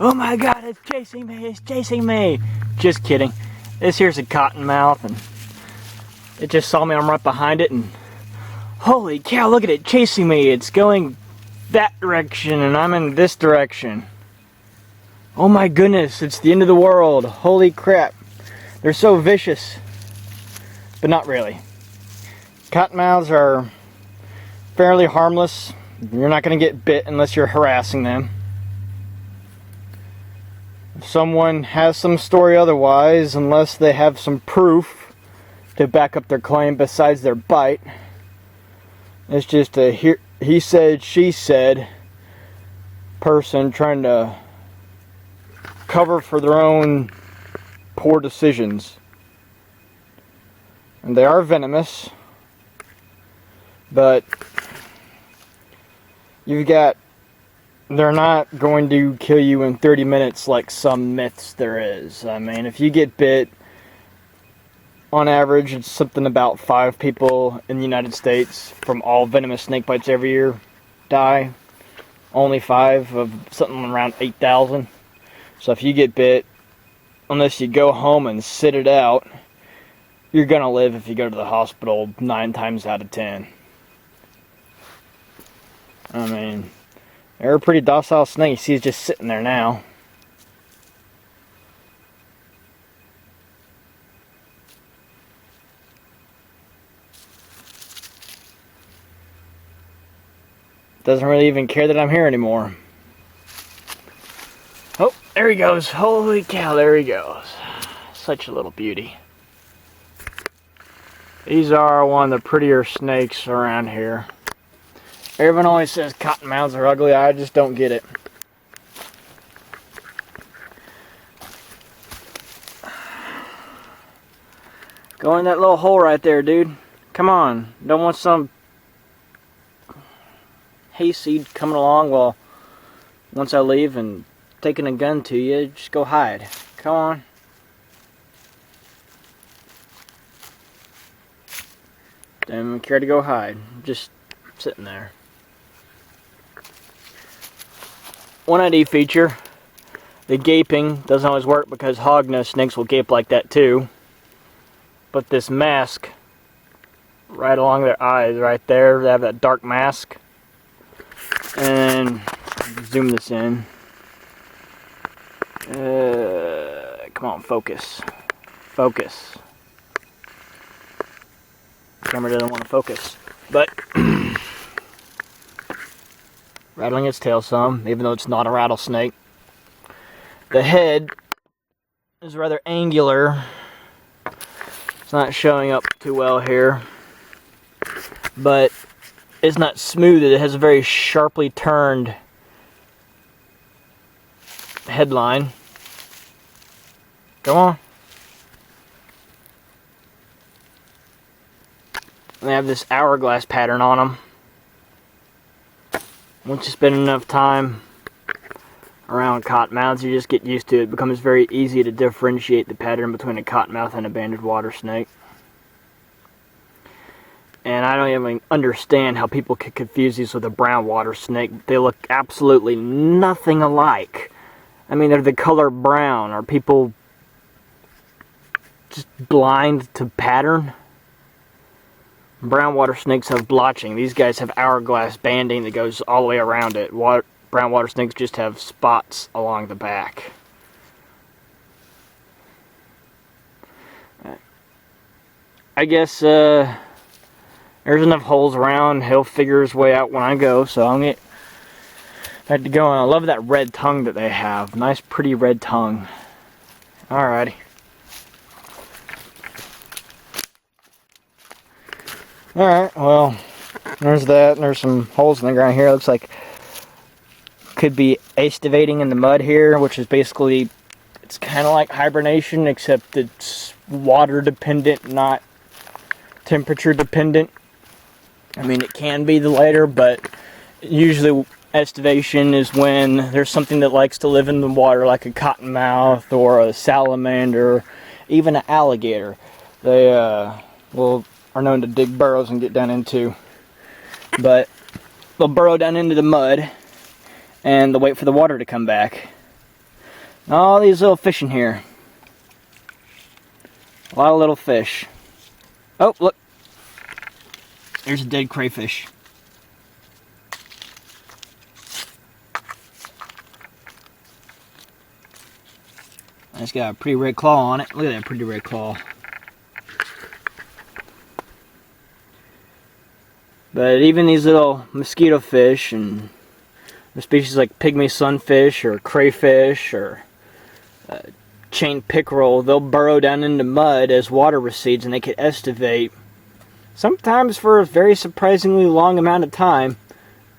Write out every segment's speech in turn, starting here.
Oh my god, it's chasing me, it's chasing me. Just kidding. This here's a cottonmouth, and it just saw me. I'm right behind it, and holy cow, look at it chasing me. It's going that direction, and I'm in this direction. Oh my goodness, it's the end of the world. Holy crap. They're so vicious. But not really. Cottonmouths are fairly harmless. You're not going to get bit unless you're harassing them. If someone has some story otherwise, unless they have some proof to back up their claim besides their bite, it's just a he said, she said person trying to cover for their own poor decisions. And they are venomous, but they're not going to kill you in 30 minutes like some myths there is. I mean, if you get bit, on average, it's something about 5 people in the United States from all venomous snake bites every year die. Only 5 of something around 8,000. So if you get bit, unless you go home and sit it out, you're gonna live if you go to the hospital 9 times out of 10. I mean, they're a pretty docile snake. You see, he's just sitting there now. Doesn't really even care that I'm here anymore. Oh, there he goes. Holy cow, there he goes. Such a little beauty. These are one of the prettier snakes around here. Everyone always says cottonmouths are ugly. I just don't get it. Go in that little hole right there, dude. Come on. Don't want some hayseed coming along while once I leave and taking a gun to you. Just go hide. Come on. Don't even care to go hide. Just sitting there. One ID feature. The gaping doesn't always work because hognose snakes will gape like that too. But this mask right along their eyes right there, they have that dark mask. And zoom this in. Come on, focus. Focus. Camera doesn't want to focus, but rattling its tail some, even though it's not a rattlesnake. The head is rather angular. It's not showing up too well here, but it's not smooth. It has a very sharply turned headline. Come on. And they have this hourglass pattern on them. Once you spend enough time around cottonmouths, you just get used to it. It becomes very easy to differentiate the pattern between a cottonmouth and a banded water snake. And I don't even understand how people could confuse these with a brown water snake. They look absolutely nothing alike. I mean, they're the color brown. Are people just blind to pattern? Brown water snakes have blotching. These guys have hourglass banding that goes all the way around it. Brown water snakes just have spots along the back. I guess there's enough holes around. He'll figure his way out when I go, so I'm going to have to go. And I love that red tongue that they have. Nice, pretty red tongue. Alrighty. Alright, well, there's that. There's some holes in the ground here. It looks like could be estivating in the mud here, which is basically, it's kind of like hibernation, except it's water dependent, not temperature dependent. I mean, it can be the latter, but usually estivation is when there's something that likes to live in the water, like a cottonmouth or a salamander, even an alligator. They are known to dig burrows and get down into, but they'll burrow down into the mud and they'll wait for the water to come back. All these little fish in here. A lot of little fish. Oh, look. There's a dead crayfish. It's got a pretty red claw on it. Look at that pretty red claw. But even these little mosquito fish and the species like pygmy sunfish or crayfish or chain pickerel, they'll burrow down into mud as water recedes and they can estivate. Sometimes for a very surprisingly long amount of time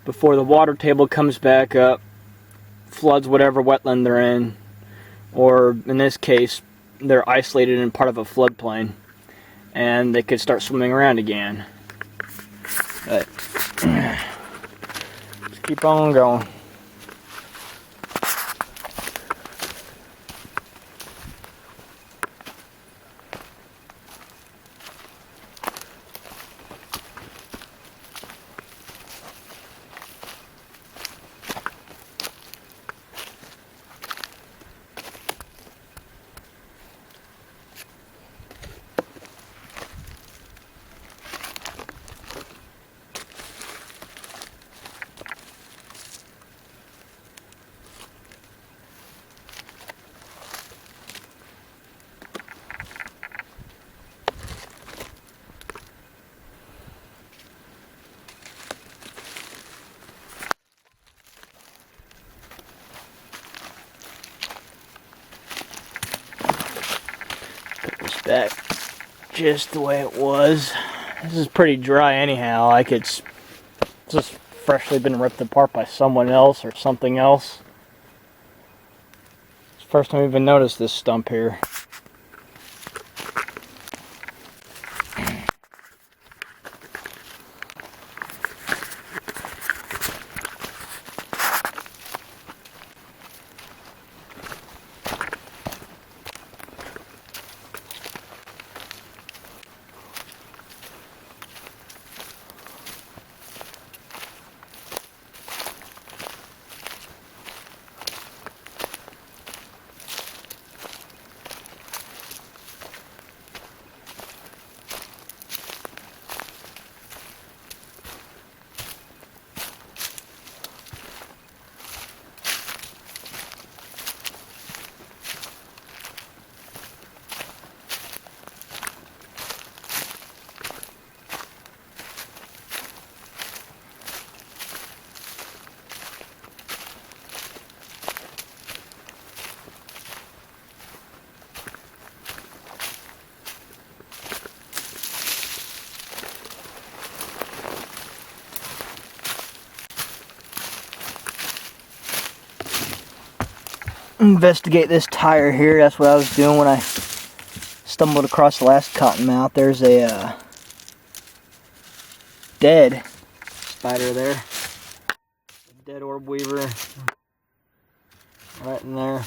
before the water table comes back up, floods whatever wetland they're in, or in this case, they're isolated in part of a floodplain, and they could start swimming around again. But let's keep on going. Back just the way it was. This is pretty dry anyhow, like it's just freshly been ripped apart by someone else or something else. It's the first time I've even noticed this stump here. Investigate this tire here. That's what I was doing when I stumbled across the last cottonmouth. There's a dead spider there. A dead orb weaver right in there.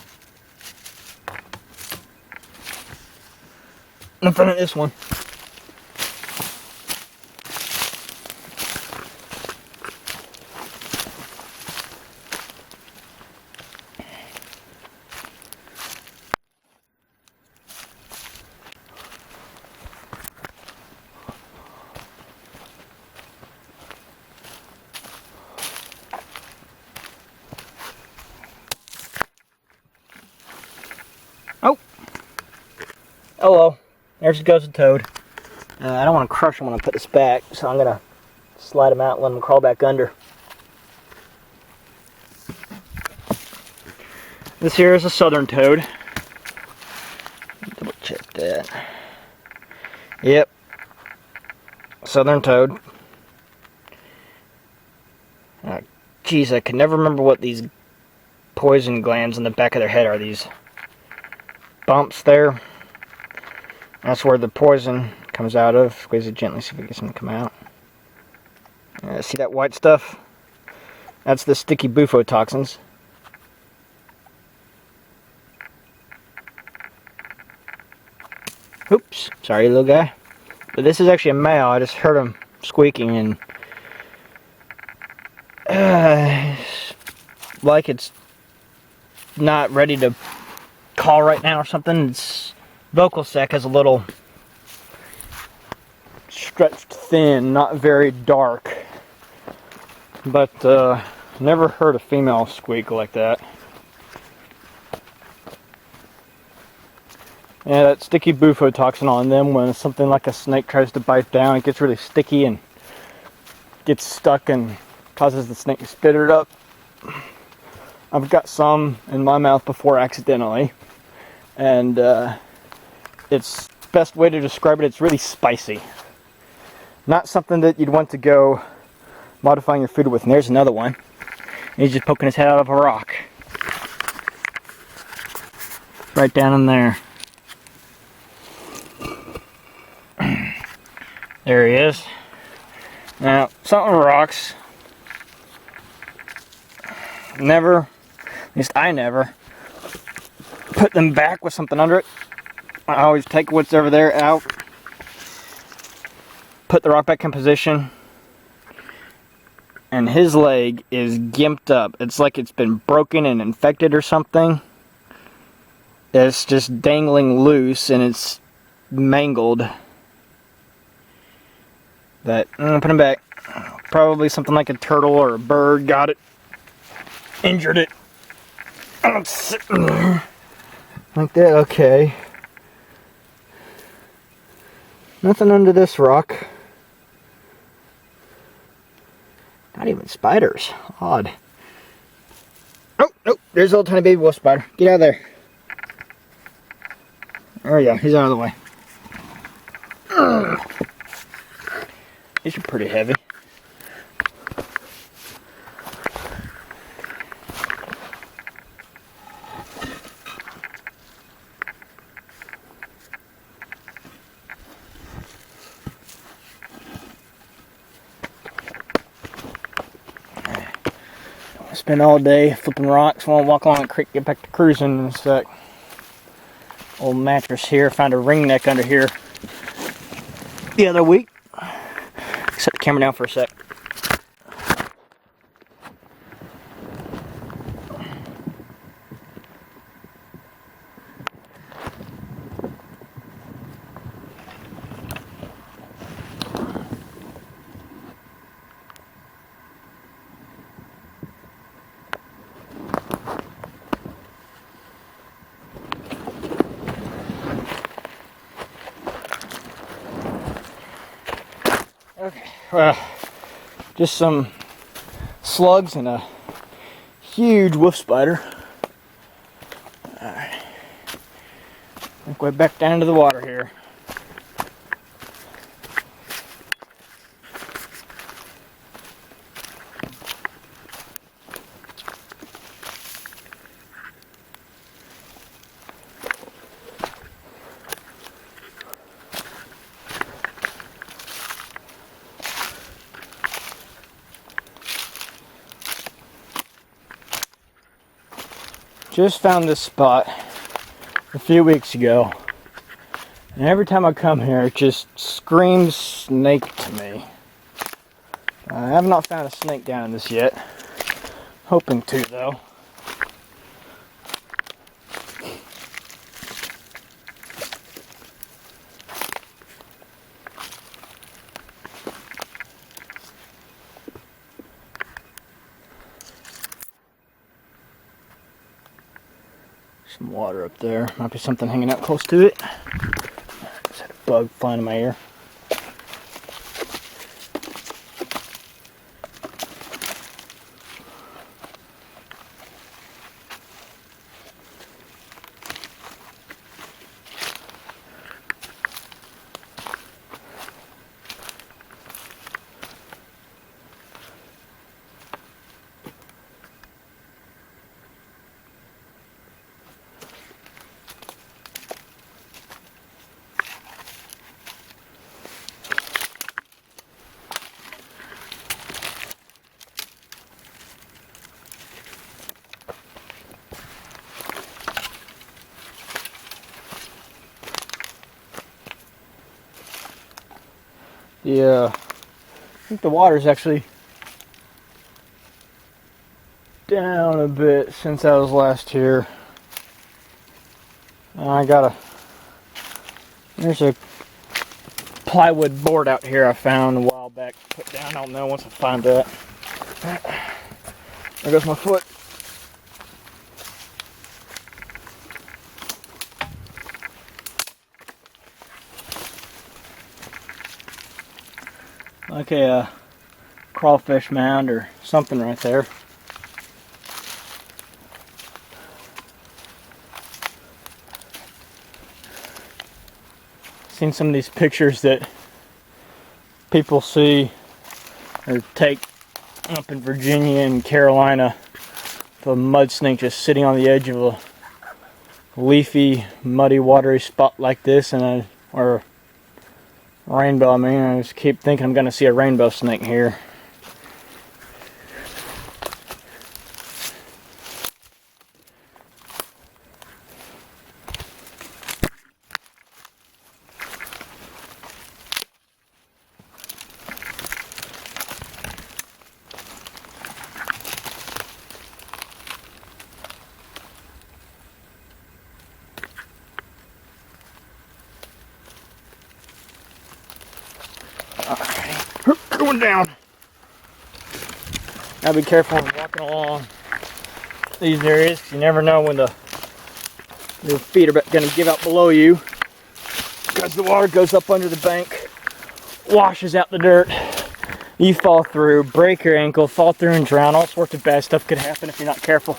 In front of this one. Oh! Hello. There goes the toad. I don't want to crush him when I put this back, so I'm going to slide him out and let him crawl back under. This here is a southern toad. Double check that. Yep. Southern toad. Geez, I can never remember what these poison glands in the back of their head are. These bumps there. That's where the poison comes out of. Squeeze it gently, see if it gets them to come out. See that white stuff? That's the sticky bufotoxins. Oops, sorry little guy. But this is actually a male. I just heard him squeaking and like it's not ready to call right now or something. Its vocal sac has a little stretched thin, not very dark. But never heard a female squeak like that. Yeah, that sticky bufotoxin on them, when something like a snake tries to bite down, it gets really sticky and gets stuck and causes the snake to spit it up. I've got some in my mouth before accidentally, and it's best way to describe it, it's really spicy. Not something that you'd want to go modifying your food with. And there's another one. He's just poking his head out of a rock. Right down in there. There he is. Now, something with rocks. Never, at least I never, put them back with something under it. I always take what's over there out. Put the rock back in position. And his leg is gimped up. It's like it's been broken and infected or something. It's just dangling loose and it's mangled. But I'm gonna put him back. Probably something like a turtle or a bird got it, injured it. I'm sitting there like that. Okay. Nothing under this rock. Not even spiders. Odd. Oh, nope. There's a little tiny baby wolf spider. Get out of there. There we go. He's out of the way. These are pretty heavy. Spend all day flipping rocks. Want to walk along the creek, get back to cruising in a sec. Old mattress here. Found a ring neck under here the other week. Set the camera down for a sec. Okay, well, just some slugs and a huge wolf spider. Alright, make way back down to the water here. Just found this spot a few weeks ago, and every time I come here it just screams snake to me. I have not found a snake down in this yet. Hoping to though. Some water up there. Might be something hanging out close to it. Just had a bug flying in my ear. Yeah, I think the water's actually down a bit since I was last here. There's a plywood board out here I found a while back. Put down, I don't know once I find that. There goes my foot. Like a crawfish mound or something right there. Seen some of these pictures that people see or take up in Virginia and Carolina of a mud snake just sitting on the edge of a leafy, muddy, watery spot like this, and or rainbow. I mean, I just keep thinking I'm going to see a rainbow snake here. Going down. Gotta be careful when walking along these areas, because you never know when your feet are going to give out below you, because the water goes up under the bank, washes out the dirt, you fall through, break your ankle, fall through and drown. All sorts of bad stuff could happen if you're not careful.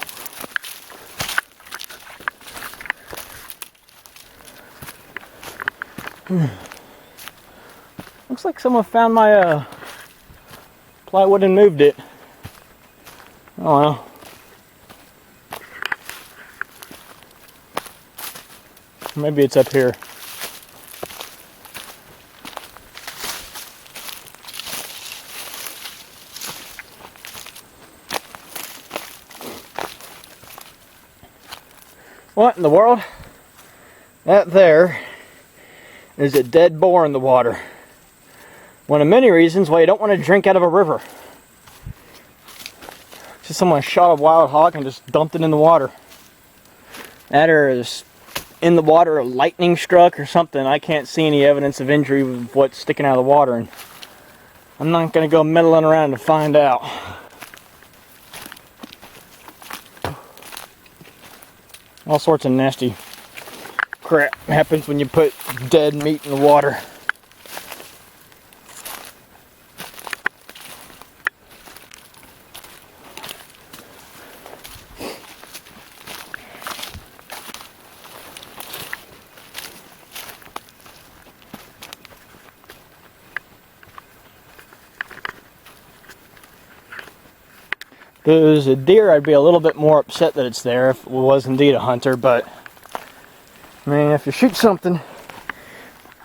Looks like someone found my plywood and moved it. Oh well. Maybe it's up here. What in the world? That there is a dead boar in the water. One of many reasons why you don't want to drink out of a river. Just someone shot a wild hog and just dumped it in the water. That or is in the water, lightning struck or something. I can't see any evidence of injury with what's sticking out of the water, and I'm not going to go meddling around to find out. All sorts of nasty crap happens when you put dead meat in the water. If it was a deer, I'd be a little bit more upset that it's there if it was indeed a hunter, but I mean, if you shoot something,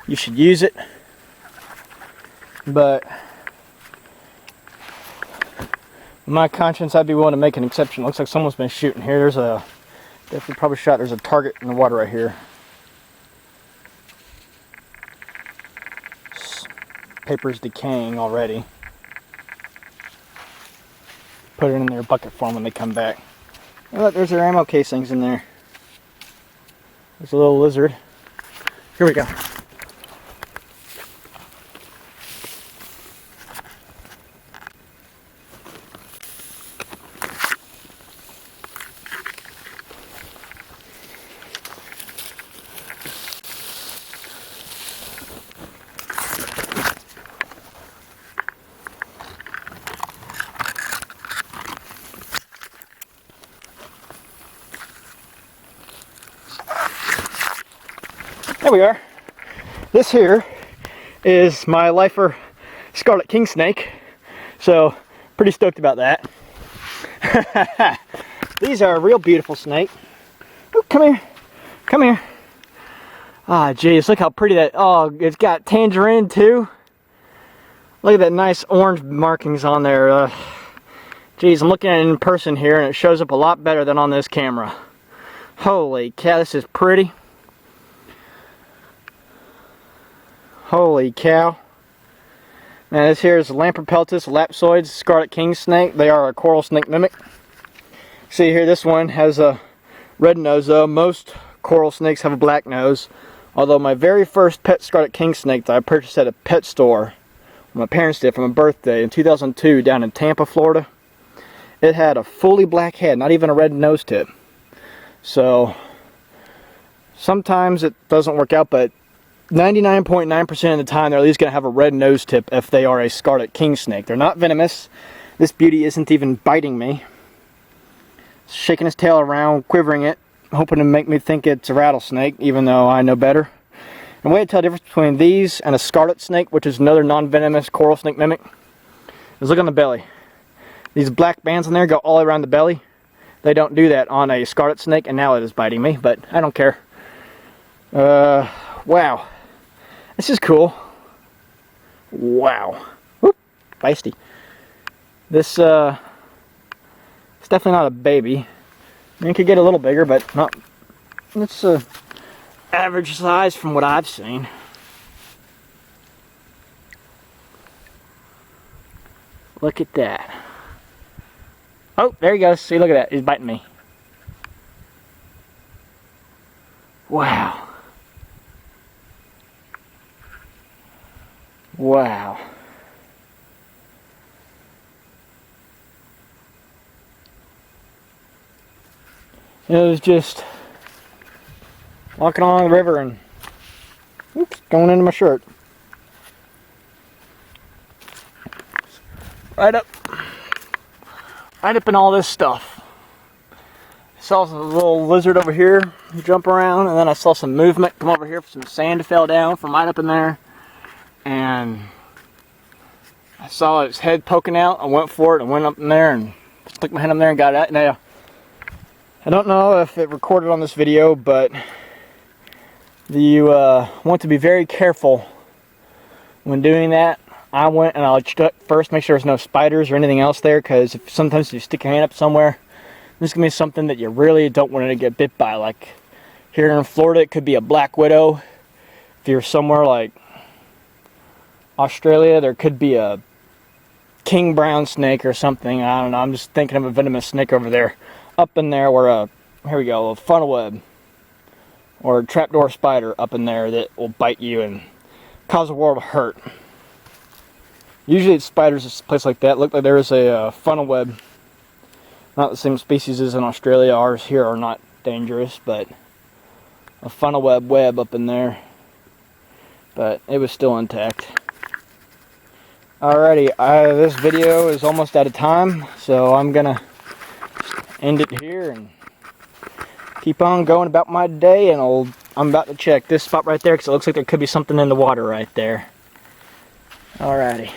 you should use it. But in my conscience, I'd be willing to make an exception. Looks like someone's been shooting here. There's a, definitely probably shot, there's a target in the water right here. Paper's decaying already. Put it in their bucket for them when they come back. Oh, look, there's their ammo casings in there. There's a little lizard. Here we go. There we are. This here is my lifer Scarlet king snake, so pretty stoked about that. These are a real beautiful snake. Oh, come here, come here. Ah, geez, look how pretty that. Oh, it's got tangerine too. Look at that nice orange markings on there. Geez, I'm looking at it in person here, and it shows up a lot better than on this camera. Holy cow, this is pretty. Holy cow. Now this here is Lamprepeltis lapsoides Scarlet king snake. They are a coral snake mimic. See here, this one has a red nose though. Most coral snakes have a black nose. Although my very first pet scarlet king snake that I purchased at a pet store, my parents did for my birthday in 2002 down in Tampa, Florida, it had a fully black head, not even a red nose tip. So sometimes it doesn't work out, but 99.9% of the time they're at least going to have a red nose tip if they are a scarlet king snake. They're not venomous. This beauty isn't even biting me. It's shaking his tail around, quivering it, hoping to make me think it's a rattlesnake, even though I know better. And the way to tell the difference between these and a scarlet snake, which is another non-venomous coral snake mimic, is look on the belly. These black bands on there go all around the belly. They don't do that on a scarlet snake, and now it is biting me, but I don't care. Wow. This is cool. Wow. Whoop, feisty. This, it's definitely not a baby. I mean, it could get a little bigger, but not. It's average size from what I've seen. Look at that. Oh, there he goes. See, look at that. He's biting me. Wow. Wow. It was just walking along the river and oops, going into my shirt. Right up in all this stuff. I saw a little lizard over here jump around, and then I saw some movement come over here for some sand fell down from right up in there, and I saw its head poking out. I went for it and went up in there and stuck my head in there and got it. Now I don't know if it recorded on this video, but you want to be very careful when doing that. I went and I checked first, make sure there's no spiders or anything else there, because sometimes if you stick your hand up somewhere, this can be something that you really don't want to get bit by. Like here in Florida, it could be a black widow. If you're somewhere like Australia, there could be a king brown snake or something. I don't know. I'm just thinking of a venomous snake over there. Up in there where here we go, a funnel web or a trapdoor spider up in there that will bite you and cause a world of hurt. Usually it's spiders in a place like that. Looked like there was a funnel web. Not the same species as in Australia. Ours here are not dangerous, but a funnel web up in there. But it was still intact. Alrighty, this video is almost out of time, so I'm gonna end it here and keep on going about my day, and I'm about to check this spot right there because it looks like there could be something in the water right there. Alrighty.